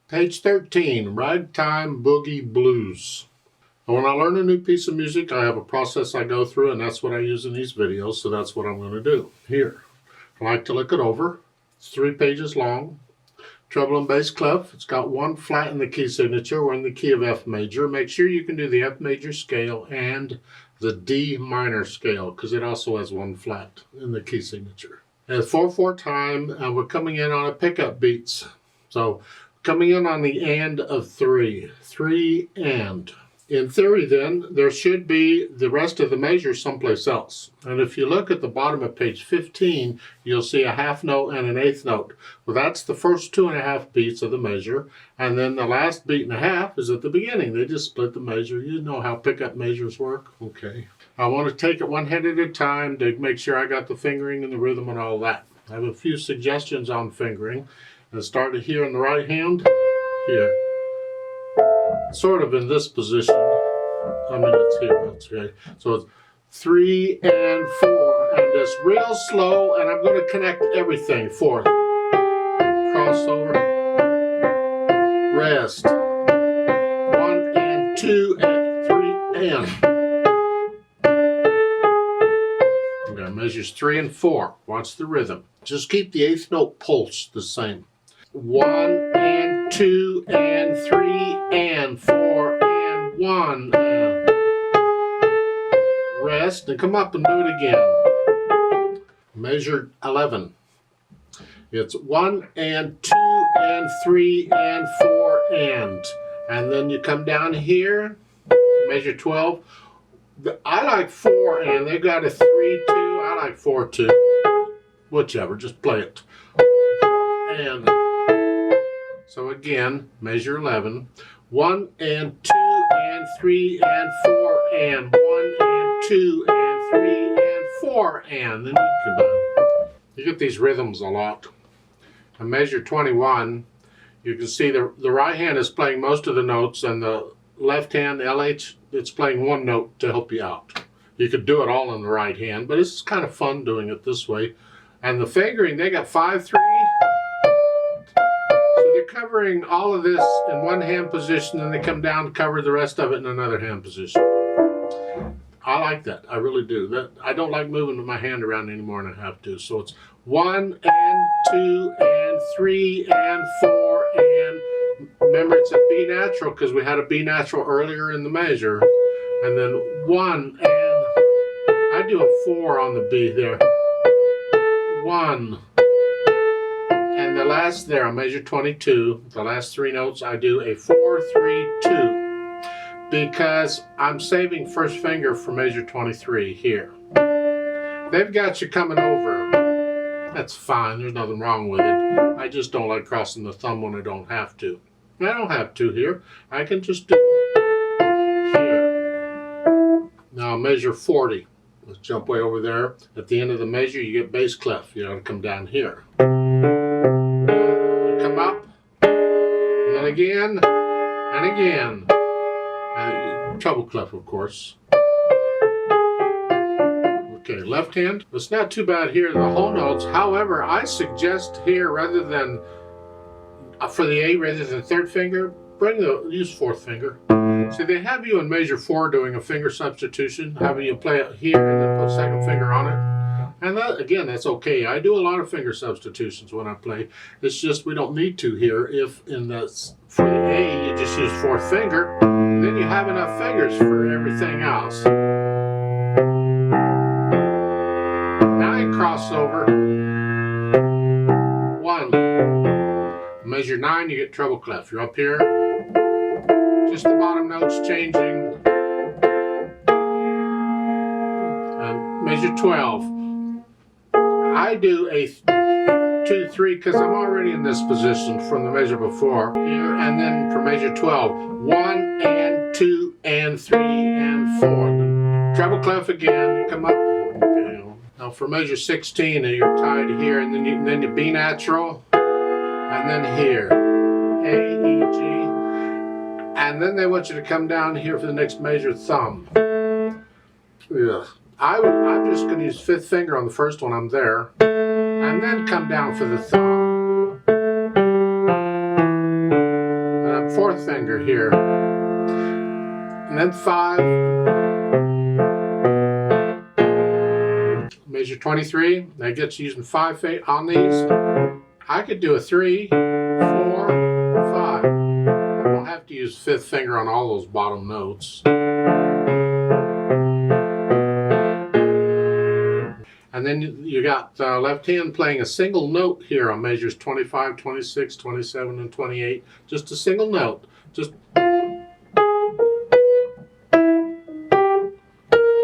Page 13, Ragtime Boogie Blues. And when I learn a new piece of music, I have a process I go through, and that's what I use in these videos, so that's what I'm going to do here. I like to look it over. It's 3 pages long. Treble and bass clef. It's got 1 flat in the key signature. We're in the key of F major. Make sure you can do the F major scale and the D minor scale, because it also has 1 flat in the key signature. And 4/4 time, and we're coming in on a pickup beats. So coming in on the and of 3. 3 and. In theory then, there should be the rest of the measure someplace else. And if you look at the bottom of page 15, you'll see a half note and an eighth note. Well, that's the first 2.5 beats of the measure. And then the last beat and a half is at the beginning. They just split the measure. You know how pickup measures work. Okay. I want to take it one hand at a time to make sure I got the fingering and the rhythm and all that. I have a few suggestions on fingering. And start here in the right hand, here. Sort of in this position. I mean, it's here. That's okay. So it's 3 and 4, and it's real slow. And I'm going to connect everything. 4, crossover, rest, 1 and 2 and 3 and. Okay, measures 3 and 4. Watch the rhythm. Just keep the eighth note pulse the same. 1 and 2 and 3 and 4 and 1 and rest and come up and do it again. Measure 11. It's 1 and 2 and 3 and 4 and then you come down here. Measure 12. I like 4 and they got a 3 2. I like 4 2. Whichever, just play it. And so again, measure 11, 1 and 2 and 3 and 4 and 1 and 2 and 3 and 4 and. Then you get these rhythms a lot. And measure 21, you can see the right hand is playing most of the notes and the left hand, LH, it's playing 1 note to help you out. You could do it all in the right hand, but it's kind of fun doing it this way. And the fingering, they got 5 3. Covering all of this in 1 hand position, and they come down to cover the rest of it in another hand position. I like that. I really do. I don't like moving my hand around anymore than I have to. So it's 1 and 2 and 3 and 4 and. Remember, it's a B natural because we had a B natural earlier in the measure. And then 1 and I do a 4 on the B there. 1. And the last there, on measure 22, the last 3 notes, I do a 4 3 2 because I'm saving first finger for measure 23 here. They've got you coming over. That's fine. There's nothing wrong with it. I just don't like crossing the thumb when I don't have to. I don't have to here. I can just do here. Now measure 40. Let's jump way over there. At the end of the measure, you get bass clef. You got to come down here. Come up, and then again, and again. Treble clef, of course. Okay, left hand. It's not too bad here, the whole notes. However, I suggest here, rather than, for the A, rather than 3rd finger, use 4th finger. See, they have you in measure 4 doing a finger substitution, having you play it here and then put 2nd finger on it. And that, again, that's okay. I do a lot of finger substitutions when I play. It's just we don't need to here. If for the A, you just use 4th finger, then you have enough fingers for everything else. Now you cross over. 1. Measure 9, you get treble clef. You're up here. Just the bottom notes changing. And measure 12. I do a 2 3 because I'm already in this position from the measure before here, and then for measure 12, 1 and 2 and 3 and 4. Treble clef again, you come up. Okay. Now for measure 16, you're tied here, and then you B natural, and then here, A, E, G, and then they want you to come down here for the next measure, thumb. Yeah. I'm just going to use 5th finger on the first one. I'm there. And then come down for the thumb. fourth finger here, and then 5, measure 23, that gets using 5 on these. I could do a 3, 4, 5. I don't have to use 5th finger on all those bottom notes. And then you got left hand playing a single note here on measures 25, 26, 27, and 28. Just a single note. Just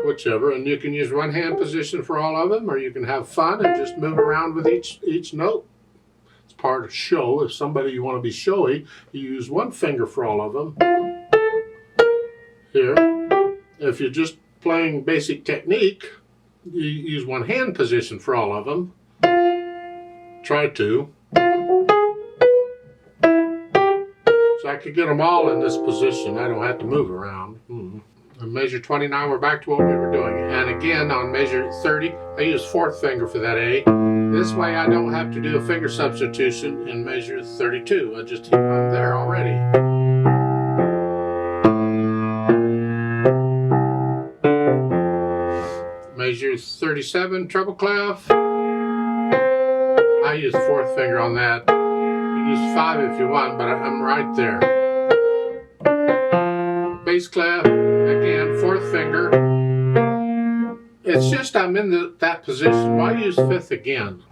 whichever. And you can use one hand position for all of them, or you can have fun and just move around with each note. It's part of show. If somebody you want to be showy, you use one finger for all of them. Here. If you're just playing basic technique, you use one hand position for all of them. Try to. So I could get them all in this position. I don't have to move around. On measure 29, we're back to what we were doing. And again, on measure 30, I use 4th finger for that A. This way I don't have to do a finger substitution in measure 32. I'm there already. Measure 37, treble clef. I use 4th finger on that. You use 5 if you want, but I'm right there. Bass clef, again, 4th finger. It's just I'm in that position. Why use 5th again?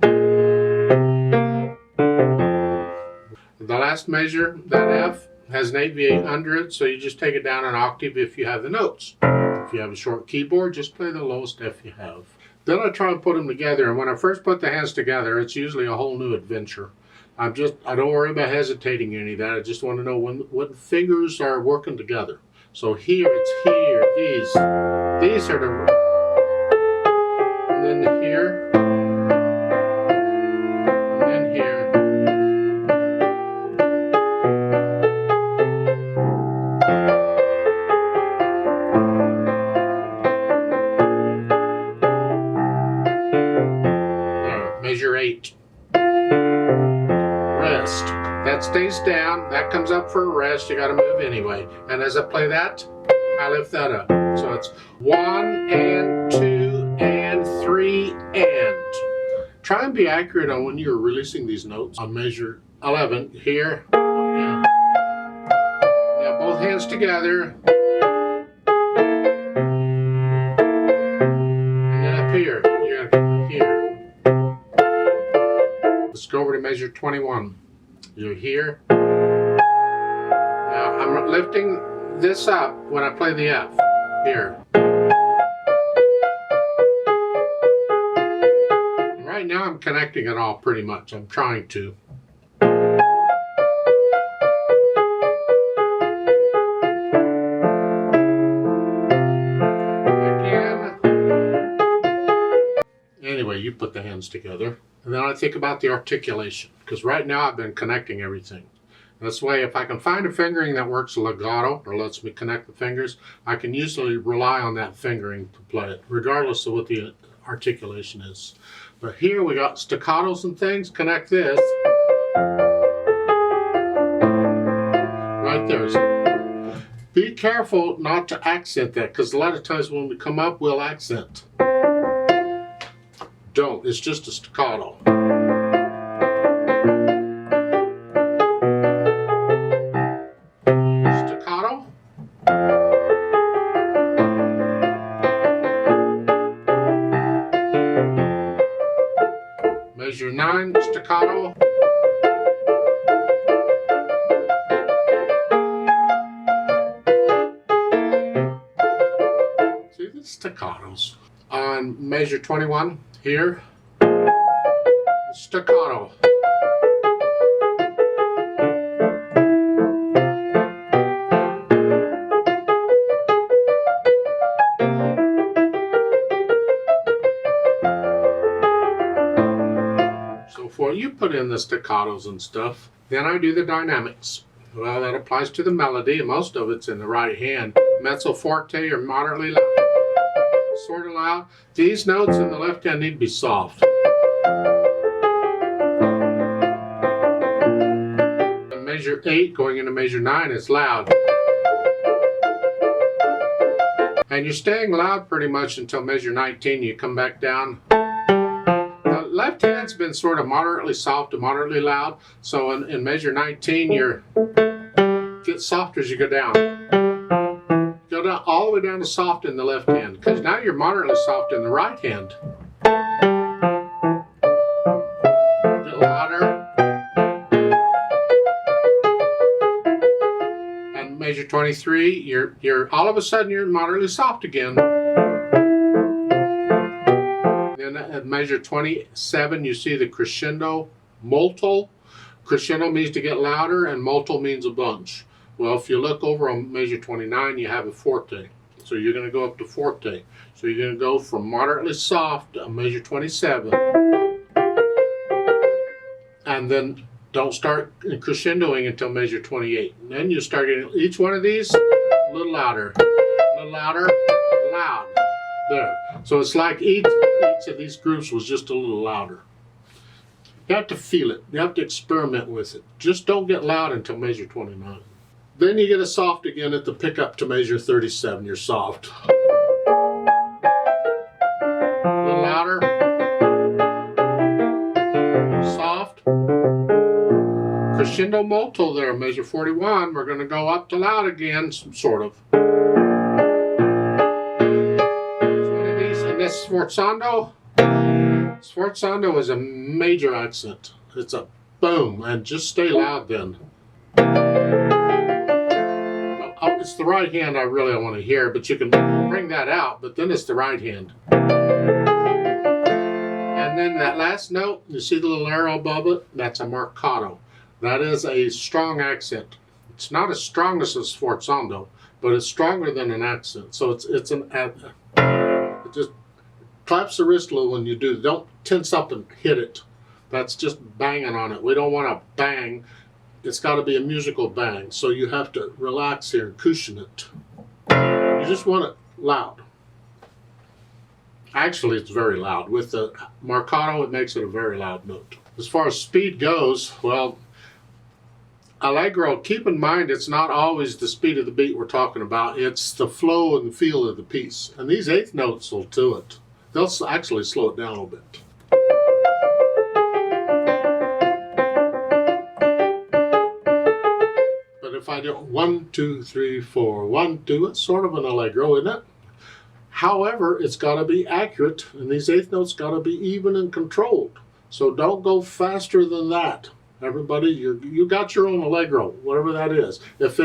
The last measure, that F, has an 8/8 under it, so you just take it down an octave if you have the notes. If you have a short keyboard, just play the lowest F you have. Then I try and put them together, and when I first put the hands together, it's usually a whole new adventure. I don't worry about hesitating or any of that. I just want to know when fingers are working together. So here, it's here, these are the, and then here, and then here. Measure 8. Rest. That stays down. That comes up for a rest. You got to move anyway. And as I play that, I lift that up. So it's 1 and 2 and 3 and. Try and be accurate on when you're releasing these notes. On measure 11 here. Yeah. Now both hands together. And then up here. You're here. Let's go over to measure 21. You're here. Now I'm lifting this up when I play the F. Here. Right now I'm connecting it all pretty much. I'm trying to. Again. Anyway, you put the hands together. And then I think about the articulation, because right now I've been connecting everything. This way, if I can find a fingering that works legato or lets me connect the fingers, I can usually rely on that fingering to play it, regardless of what the articulation is. But here we got staccatos and things. Connect this. Right there. Be careful not to accent that, because a lot of times when we come up, we'll accent. Don't. It's just a staccato. Staccato. Measure 9, staccato. See the staccatos. On measure 21. Here, staccato. So before you put in the staccatos and stuff, then I do the dynamics. Well, that applies to the melody, and most of it's in the right hand. Mezzo forte or moderately loud. Sort of loud. These notes in the left hand need to be soft. measure 8 going into measure 9, it's loud. And you're staying loud pretty much until measure 19. You come back down. The left hand's been sort of moderately soft to moderately loud. So in measure 19, you get softer as you go down. Go down all the way down to soft in the left hand, because now you're moderately soft in the right hand. Get louder. And measure 23, you're all of a sudden you're moderately soft again. Then at measure 27, you see the crescendo multo. Crescendo means to get louder, and multo means a bunch. Well, if you look over on measure 29, you have a forte. So you're going to go up to forte. So you're going to go from moderately soft to measure 27. And then don't start crescendoing until measure 28. And then you start getting each one of these a little louder, loud. There. So it's like each of these groups was just a little louder. You have to feel it. You have to experiment with it. Just don't get loud until measure 29. Then you get a soft again at the pickup to measure 37. You're soft. A little louder. Soft. Crescendo molto there, measure 41. We're going to go up to loud again, sort of. And this sforzando. Sforzando is a major accent. It's a boom, and just stay loud then. It's the right hand I really want to hear, but you can bring that out, but then it's the right hand. And then that last note, you see the little arrow above it? That's a marcato. That is a strong accent. It's not as strong as a sforzando, but it's stronger than an accent. So it just claps the wrist a little when you do. Don't tense up and hit it. That's just banging on it. We don't want to bang. It's got to be a musical bang. So you have to relax here and cushion it. You just want it loud. Actually, it's very loud. With the marcato, it makes it a very loud note. As far as speed goes, well, allegro, keep in mind it's not always the speed of the beat we're talking about. It's the flow and the feel of the piece. And these eighth notes will do it. They'll actually slow it down a little bit. But if I do 1, 2, 3, 4, 1, 2, it's sort of an allegro, isn't it? However, it's got to be accurate, and these eighth notes got to be even and controlled. So don't go faster than that. Everybody, you got your own allegro, whatever that is. If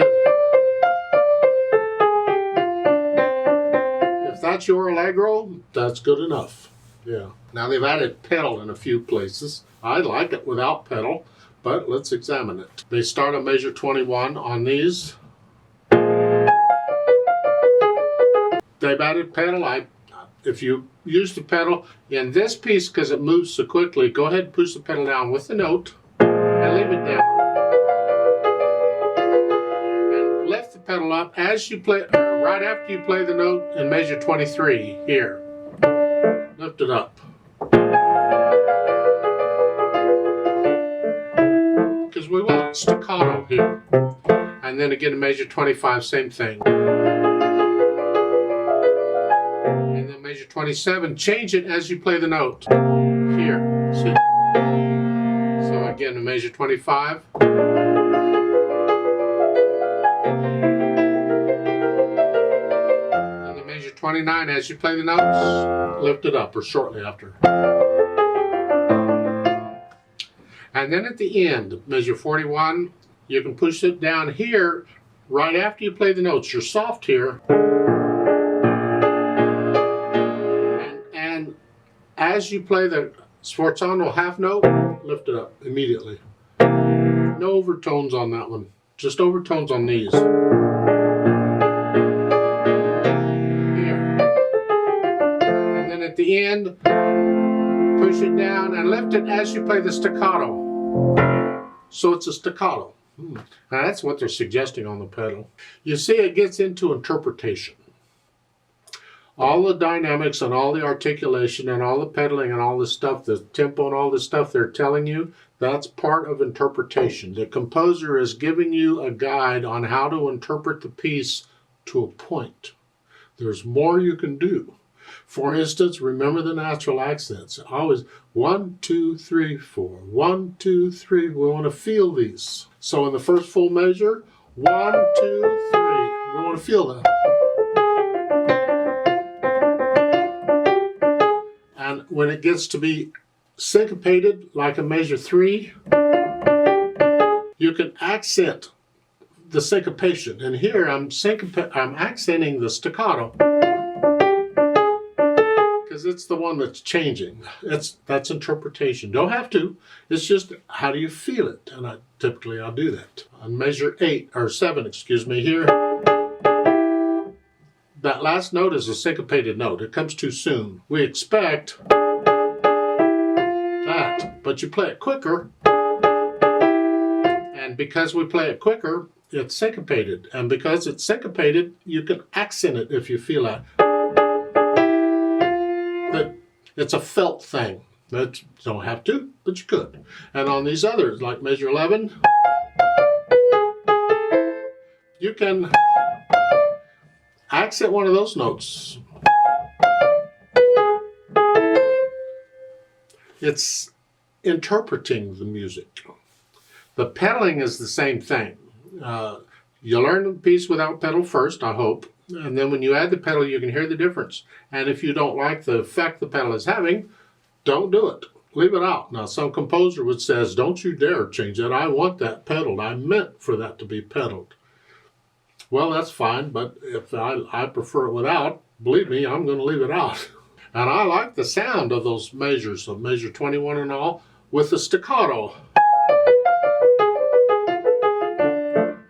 that's your allegro, that's good enough. Yeah. Now they've added pedal in a few places. I like it without pedal, but let's examine it. They start at measure 21 on these. They've added pedal. If you use the pedal in this piece, because it moves so quickly, go ahead and push the pedal down with the note and leave it down. And lift the pedal up as you play, or right after you play the note in measure 23 here. Lift it up. Because we want staccato here. And then again in measure 25, same thing. And then measure 27, change it as you play the note. Here, see? So again, in measure 25. And then measure 29, as you play the notes, lift it up, or shortly after. And then at the end, measure 41, you can push it down here right after you play the notes. You're soft here. As you play the sforzando half note, lift it up immediately. No overtones on that one. Just overtones on these. Here. And then at the end, push it down and lift it as you play the staccato. So it's a staccato. Now that's what they're suggesting on the pedal. You see, it gets into interpretation. All the dynamics and all the articulation and all the pedaling and all this stuff, the tempo and all this stuff they're telling you, That's part of interpretation. The composer is giving you a guide on how to interpret the piece to a point. There's more you can do. For instance, remember the natural accents. Always 1, 2, 3, 4. 1, 2, 3. We want to feel these. So in the first full measure, 1, 2, 3. We want to feel that. And when it gets to be syncopated, like in measure 3, you can accent the syncopation. And here I'm accenting the staccato because it's the one that's changing. That's interpretation. Don't have to. It's just how do you feel it? And I'll do that. On measure 8 or 7, excuse me, here, that last note is a syncopated note. It comes too soon. We expect that, but you play it quicker, and because we play it quicker, it's syncopated, and because it's syncopated, you can accent it if you feel that. It's a felt thing. That you don't have to, but you could. And on these others, like measure 11, you can accent one of those notes. It's interpreting the music. The pedaling is the same thing. You learn the piece without pedal first, I hope, and then when you add the pedal, you can hear the difference. And if you don't like the effect the pedal is having, don't do it. Leave it out. Now, some composer would say, don't you dare change that. I want that pedaled. I meant for that to be pedaled. Well, that's fine, but if I prefer it without, believe me, I'm going to leave it out. And I like the sound of those measures, of measure 21 and all, with the staccato.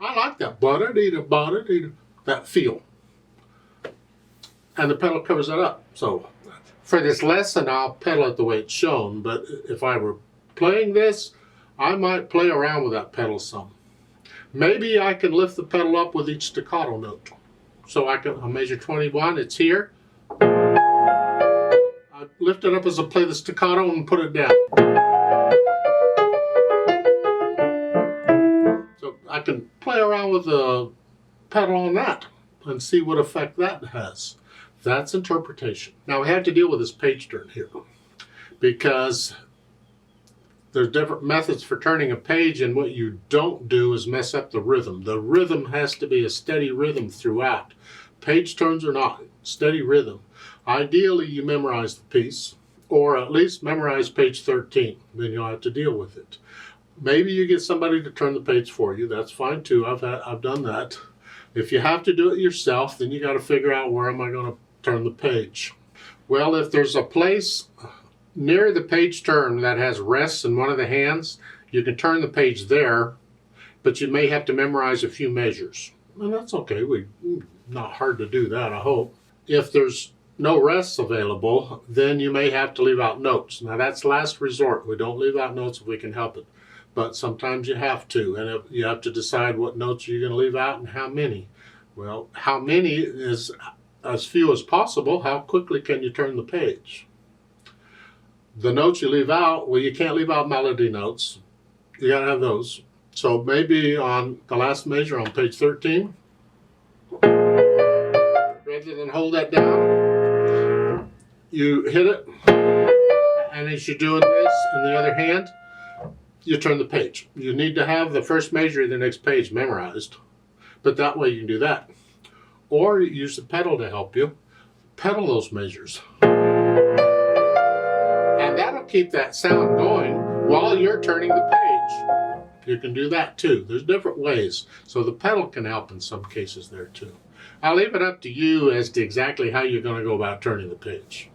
I like that ba-da-dee-da, that feel. And the pedal covers it up. So for this lesson, I'll pedal it the way it's shown, but if I were playing this, I might play around with that pedal some. Maybe I can lift the pedal up with each staccato note. So on measure 21, it's here. I lift it up as I play the staccato and put it down. So I can play around with the pedal on that and see what effect that has. That's interpretation. Now we have to deal with this page turn here because there's different methods for turning a page, and what you don't do is mess up the rhythm. The rhythm has to be a steady rhythm throughout. Page turns are not. Steady rhythm. Ideally, you memorize the piece, or at least memorize page 13. Then you'll have to deal with it. Maybe you get somebody to turn the page for you. That's fine too. I've done that. If you have to do it yourself, then you got to figure out where am I going to turn the page. Well, if there's a place near the page turn that has rests in one of the hands, you can turn the page there, but you may have to memorize a few measures. And that's okay. Not hard to do that, I hope. If there's no rests available, then you may have to leave out notes. Now that's last resort. We don't leave out notes if we can help it. But sometimes you have to, and you have to decide what notes you're going to leave out and how many. Well, how many is as few as possible. How quickly can you turn the page? The notes you leave out, well, you can't leave out melody notes. You got to have those. So maybe on the last measure on page 13, rather than hold that down, you hit it, and as you're doing this in the other hand, you turn the page. You need to have the first measure of the next page memorized, but that way you can do that. Or you use the pedal to help you pedal those measures. And that'll keep that sound going while you're turning the page. You can do that too. There's different ways. So the pedal can help in some cases there too. I'll leave it up to you as to exactly how you're going to go about turning the page.